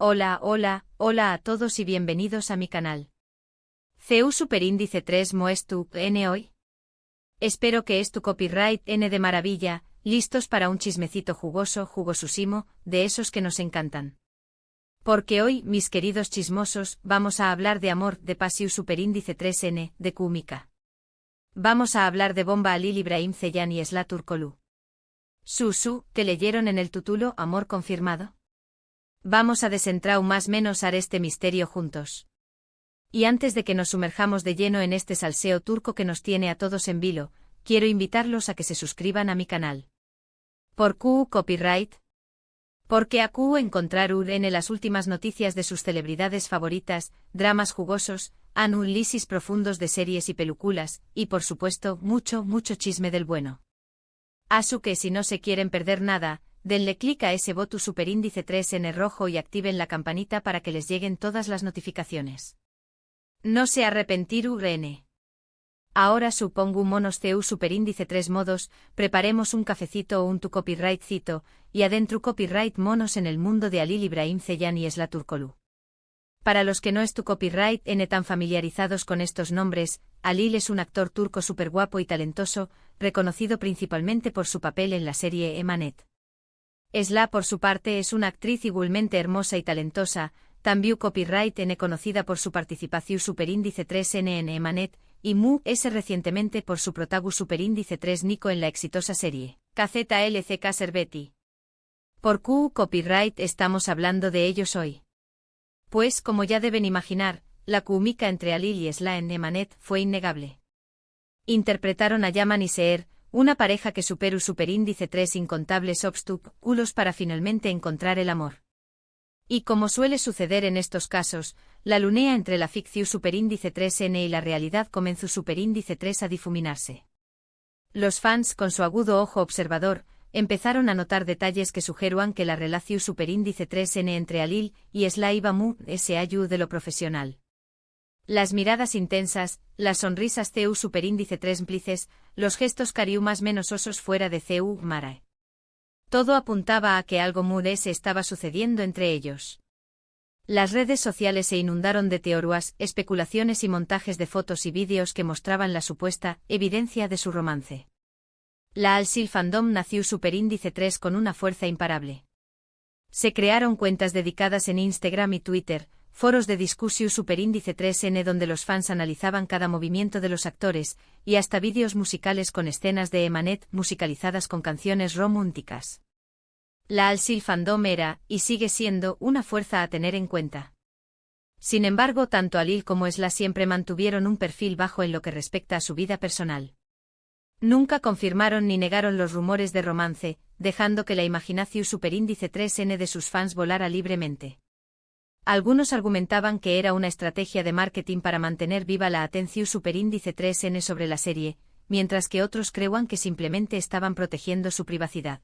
Hola a todos y bienvenidos a mi canal. CU Superíndice 3 Moestu N hoy. Espero que es tu copyright N de maravilla, listos para un chismecito jugosísimo, de esos que nos encantan. Porque hoy, mis queridos chismosos, vamos a hablar de amor de Pasiu Superíndice 3N, de Kumika. Vamos a hablar de Bomba Alil Ibrahim Ceyhan y Esla Turkoglu. ¿Te leyeron en el título Amor confirmado? Vamos a desentrar más menos este misterio juntos. Y antes de que nos sumerjamos de lleno en este salseo turco que nos tiene a todos en vilo, quiero invitarlos a que se suscriban a mi canal. ¿Por qué copyright? Porque a Q encontrar en las últimas noticias de sus celebridades favoritas, dramas jugosos, análisis profundos de series y películas, y por supuesto, mucho chisme del bueno. Así que si no se quieren perder nada, denle clic a ese botón superíndice 3N rojo y activen la campanita para que les lleguen todas las notificaciones. No se arrepentir N. Ahora supongo monos CU superíndice 3 modos, preparemos un cafecito o un tu copyrightcito, y adentro copyright monos en el mundo de Alil Ibrahim Ceyhan y Esla Turkoglu. Para los que no es tu copyright N tan familiarizados con estos nombres, Alil es un actor turco súper guapo y talentoso, reconocido principalmente por su papel en la serie Emanet. Esla por su parte es una actriz igualmente hermosa y talentosa, también copyright N conocida por su participación superíndice 3N en Emanet, y es recientemente por su protagonista superíndice 3 Nico en la exitosa serie KZLCK Serveti. ¿Por qué copyright estamos hablando de ellos hoy? Pues como ya deben imaginar, la química entre Alil y Esla en Emanet fue innegable. Interpretaron a Yaman y Seher, una pareja que superó superíndice 3 incontables obstáculos para finalmente encontrar el amor. Y como suele suceder en estos casos, la lunea entre la ficción superíndice 3N y la realidad comenzó superíndice 3 a difuminarse. Los fans, con su agudo ojo observador, empezaron a notar detalles que sugerían que la relación superíndice 3N entre Alil y Esla iba allá de lo profesional. Las miradas intensas, las sonrisas CU superíndice 3 implices, los gestos cariú más menos osos fuera de CU Marae. Todo apuntaba a que algo se estaba sucediendo entre ellos. Las redes sociales se inundaron de teorías, especulaciones y montajes de fotos y vídeos que mostraban la supuesta evidencia de su romance. La Alsil Fandom nació superíndice 3 con una fuerza imparable. Se crearon cuentas dedicadas en Instagram y Twitter, foros de discusión superíndice 3N donde los fans analizaban cada movimiento de los actores, y hasta vídeos musicales con escenas de Emanet musicalizadas con canciones románticas. La Alsil Fandom era, y sigue siendo, una fuerza a tener en cuenta. Sin embargo, tanto Alil como Esla siempre mantuvieron un perfil bajo en lo que respecta a su vida personal. Nunca confirmaron ni negaron los rumores de romance, dejando que la imaginación superíndice 3N de sus fans volara libremente. Algunos argumentaban que era una estrategia de marketing para mantener viva la atención superíndice 3N sobre la serie, mientras que otros creían que simplemente estaban protegiendo su privacidad.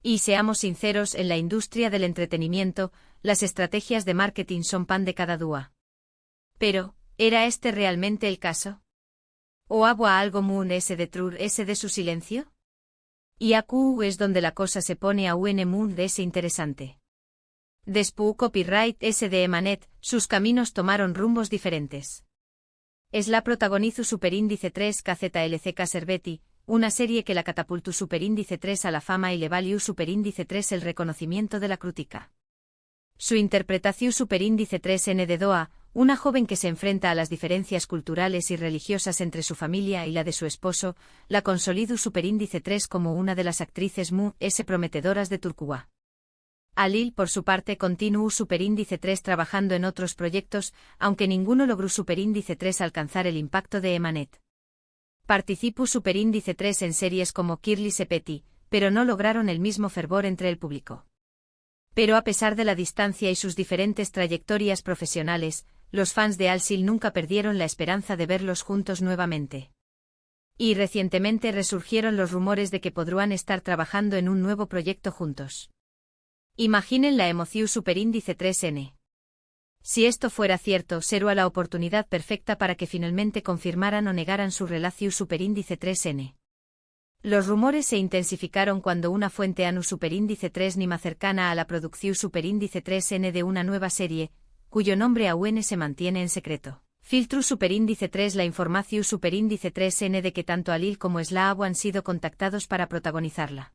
Y seamos sinceros, en la industria del entretenimiento, las estrategias de marketing son pan de cada día. Pero, ¿era este realmente el caso? ¿O había algo de su silencio? Y aquí es donde la cosa se pone aún de interesante. Después copyright de Emanet, sus caminos tomaron rumbos diferentes. Esla protagonizó superíndice 3 KZLCK Serveti, una serie que la catapultó superíndice 3 a la fama y le valió superíndice 3 el reconocimiento de la crítica. Su interpretación superíndice 3N de Doa, una joven que se enfrenta a las diferencias culturales y religiosas entre su familia y la de su esposo, la consolidó superíndice 3 como una de las actrices prometedoras de Turquía. Alil, por su parte, continuó superíndice 3 trabajando en otros proyectos, aunque ninguno logró superíndice 3 alcanzar el impacto de Emanet. Participó superíndice 3 en series como Kirli Sepeti, pero no lograron el mismo fervor entre el público. Pero a pesar de la distancia y sus diferentes trayectorias profesionales, los fans de Alsil nunca perdieron la esperanza de verlos juntos nuevamente. Y recientemente resurgieron los rumores de que podrían estar trabajando en un nuevo proyecto juntos. Imaginen la emoción superíndice 3N. Si esto fuera cierto, sería la oportunidad perfecta para que finalmente confirmaran o negaran su relación superíndice 3N. Los rumores se intensificaron cuando una fuente ANU superíndice 3 Nima cercana a la producción superíndice 3N de una nueva serie, cuyo nombre aún se mantiene en secreto. Filtru superíndice 3 la información superíndice 3N de que tanto Alil como Slav han sido contactados para protagonizarla.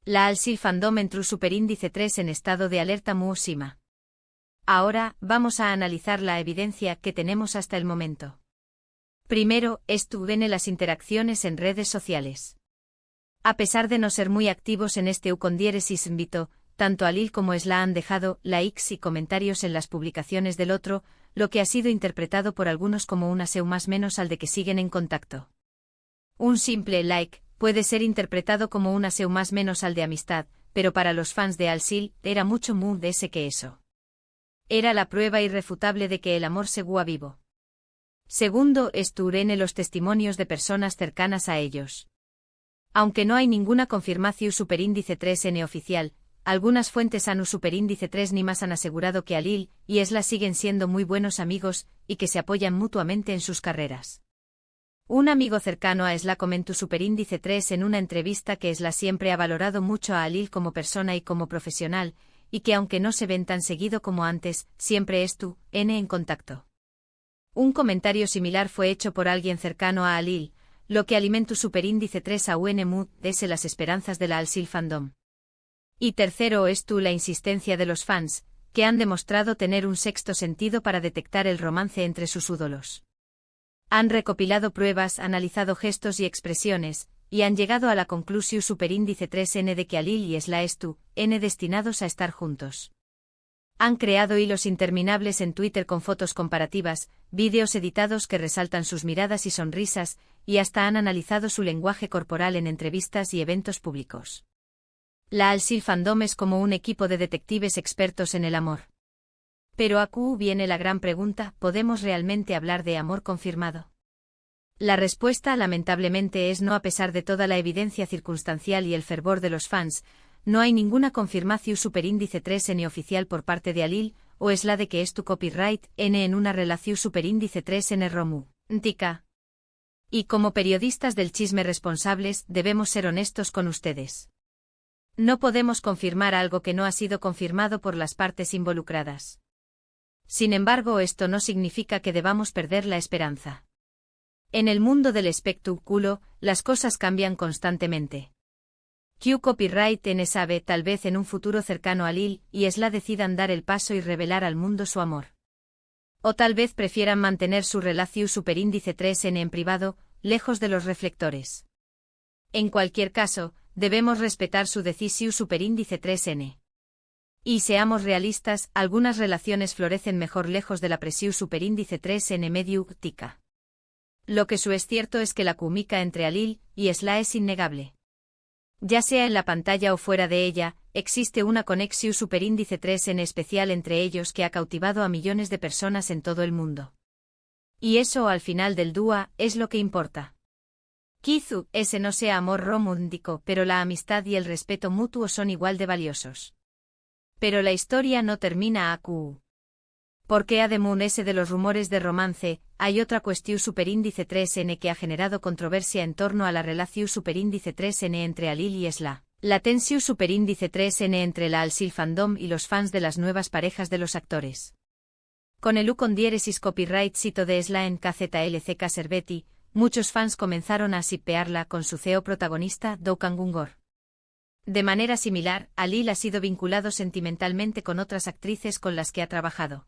La Alsil Fandom entró superíndice 3 en estado de alerta Muusima. Ahora, vamos a analizar la evidencia que tenemos hasta el momento. Primero, estuvieron las interacciones en redes sociales. A pesar de no ser muy activos en este ucondiéresis invito, tanto Alil como Slav han dejado likes y comentarios en las publicaciones del otro, lo que ha sido interpretado por algunos como un aseo más menos al de que siguen en contacto. Un simple like puede ser interpretado como un aseo más menos al de amistad, pero para los fans de Alsil era mucho más de ese que eso. Era la prueba irrefutable de que el amor seguía vivo. Segundo, estuvieron los testimonios de personas cercanas a ellos. Aunque no hay ninguna confirmación superíndice 3N oficial, algunas fuentes ANU superíndice 3 Nimas han asegurado que Alil y Slav siguen siendo muy buenos amigos y que se apoyan mutuamente en sus carreras. Un amigo cercano a Slav comentó superíndice 3 en una entrevista que Slav siempre ha valorado mucho a Alil como persona y como profesional, y que aunque no se ven tan seguido como antes, siempre estuvieron en contacto. Un comentario similar fue hecho por alguien cercano a Alil, lo que alimentó superíndice 3 a UNMU dese las esperanzas de la Alsil Fandom. Y tercero la insistencia de los fans, que han demostrado tener un sexto sentido para detectar el romance entre sus ídolos. Han recopilado pruebas, analizado gestos y expresiones, y han llegado a la conclusión superíndice 3N de que Alil y Slav estuvieron destinados a estar juntos. Han creado hilos interminables en Twitter con fotos comparativas, vídeos editados que resaltan sus miradas y sonrisas, y hasta han analizado su lenguaje corporal en entrevistas y eventos públicos. La Alsil Fandom es como un equipo de detectives expertos en el amor. Pero aquí viene la gran pregunta, ¿podemos realmente hablar de amor confirmado? La respuesta lamentablemente es no. A pesar de toda la evidencia circunstancial y el fervor de los fans, no hay ninguna confirmación superíndice 3N oficial por parte de Alil o Slav de que es tu copyright N en una relación superíndice 3N romántica. Y como periodistas del chisme responsables debemos ser honestos con ustedes. No podemos confirmar algo que no ha sido confirmado por las partes involucradas. Sin embargo, esto no significa que debamos perder la esperanza. En el mundo del espectáculo, las cosas cambian constantemente. Q Copyright N sabe, tal vez en un futuro cercano Alil y Slav decidan dar el paso y revelar al mundo su amor. O tal vez prefieran mantener su relación superíndice 3N en privado, lejos de los reflectores. En cualquier caso, debemos respetar su decisión superíndice 3N. Y seamos realistas, algunas relaciones florecen mejor lejos de la presión superíndice 3N mediática. Lo que es cierto es que la química entre Alil y Slav es innegable. Ya sea en la pantalla o fuera de ella, existe una conexión superíndice 3N especial entre ellos que ha cautivado a millones de personas en todo el mundo. Y eso al final del día es lo que importa. Quizá ese no sea amor romántico, pero la amistad y el respeto mutuo son igual de valiosos. Pero la historia no termina aquí. Porque además ese de los rumores de romance, hay otra cuestión superíndice 3N que ha generado controversia en torno a la relación superíndice 3N entre Alil y Slav. La tensión superíndice 3N entre la Alsil Fandom y los fans de las nuevas parejas de los actores. Con el ucondiéresis copyright cito de Slav en KZLCK Servetti, muchos fans comenzaron a shippearla con su CEO protagonista, Doukan Gungor. De manera similar, Alil ha sido vinculado sentimentalmente con otras actrices con las que ha trabajado.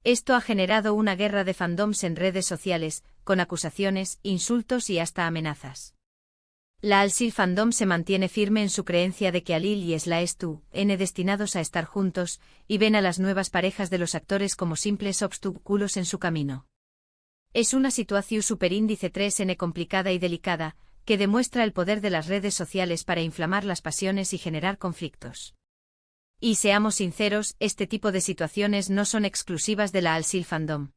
Esto ha generado una guerra de fandoms en redes sociales, con acusaciones, insultos y hasta amenazas. La Alsil Fandom se mantiene firme en su creencia de que Alil y Slav estuvieron destinados a estar juntos, y ven a las nuevas parejas de los actores como simples obstáculos en su camino. Es una situación superíndice 3N complicada y delicada, que demuestra el poder de las redes sociales para inflamar las pasiones y generar conflictos. Y seamos sinceros, este tipo de situaciones no son exclusivas de la Alsil Fandom.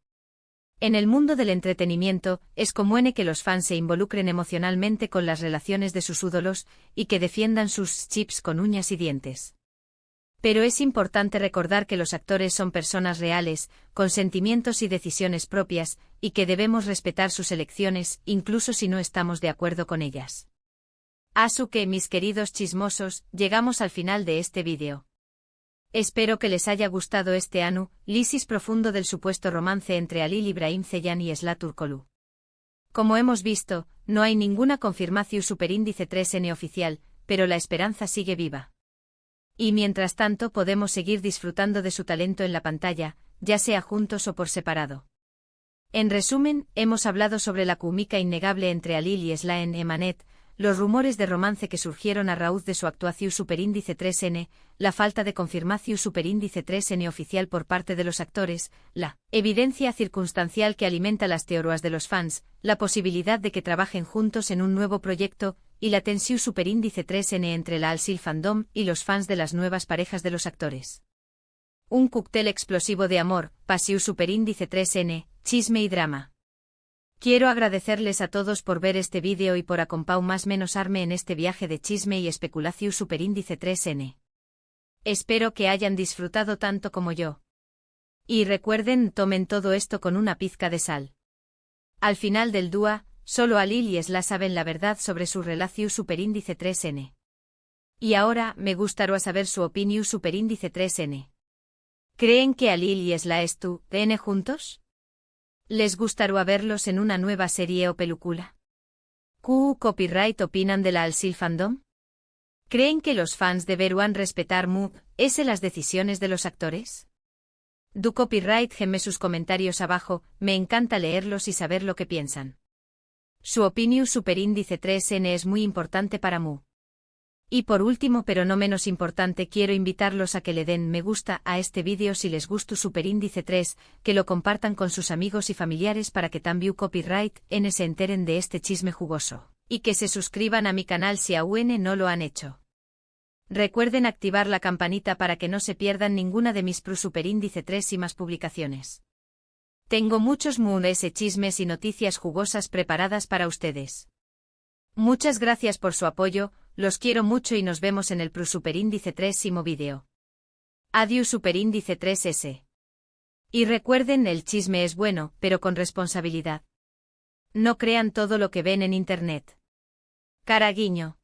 En el mundo del entretenimiento, es común que los fans se involucren emocionalmente con las relaciones de sus ídolos y que defiendan sus chips con uñas y dientes. Pero es importante recordar que los actores son personas reales, con sentimientos y decisiones propias, y que debemos respetar sus elecciones, incluso si no estamos de acuerdo con ellas. Asu que, mis queridos chismosos, llegamos al final de este vídeo. Espero que les haya gustado este análisis profundo del supuesto romance entre Halil Ibrahim Ceylan y Esla Turkoglu. Como hemos visto, no hay ninguna confirmación superíndice 3N oficial, pero la esperanza sigue viva. Y mientras tanto podemos seguir disfrutando de su talento en la pantalla, ya sea juntos o por separado. En resumen, hemos hablado sobre la química innegable entre Halil y Esla en Emanet, los rumores de romance que surgieron a raíz de su actuación superíndice 3N, la falta de confirmación superíndice 3N oficial por parte de los actores, la evidencia circunstancial que alimenta las teorías de los fans, la posibilidad de que trabajen juntos en un nuevo proyecto, y la tensión superíndice 3N entre la Halil fandom y los fans de las nuevas parejas de los actores. Un cóctel explosivo de amor, pasión superíndice 3N, chisme y drama. Quiero agradecerles a todos por ver este vídeo y por acompañarme en este viaje de chisme y especulación superíndice 3N. Espero que hayan disfrutado tanto como yo. Y recuerden, tomen todo esto con una pizca de sal. Al final del dúa, solo Halil y Esla saben la verdad sobre su relación superíndice 3N. Y ahora, me gustaría saber su opinión superíndice 3N. ¿Creen que Halil y Esla estén juntos? ¿Les gustaría verlos en una nueva serie o película? ¿Qué copyright opinan de la Halil fandom? ¿Creen que los fans deberán respetar las decisiones de los actores? Du copyright gemme sus comentarios abajo, me encanta leerlos y saber lo que piensan. Su opinión superíndice 3N es muy importante para mí. Y por último pero no menos importante, quiero invitarlos a que le den me gusta a este vídeo si les gustó superíndice 3, que lo compartan con sus amigos y familiares para que también copyright N se enteren de este chisme jugoso, y que se suscriban a mi canal si aún no lo han hecho. Recuerden activar la campanita para que no se pierdan ninguna de mis superíndice 3 y más publicaciones. Tengo muchos chismes y noticias jugosas preparadas para ustedes. Muchas gracias por su apoyo, los quiero mucho y nos vemos en el superíndice 3 vídeo. Adiós superíndice 3S. Y recuerden, el chisme es bueno, pero con responsabilidad. No crean todo lo que ven en internet. Cara guiño.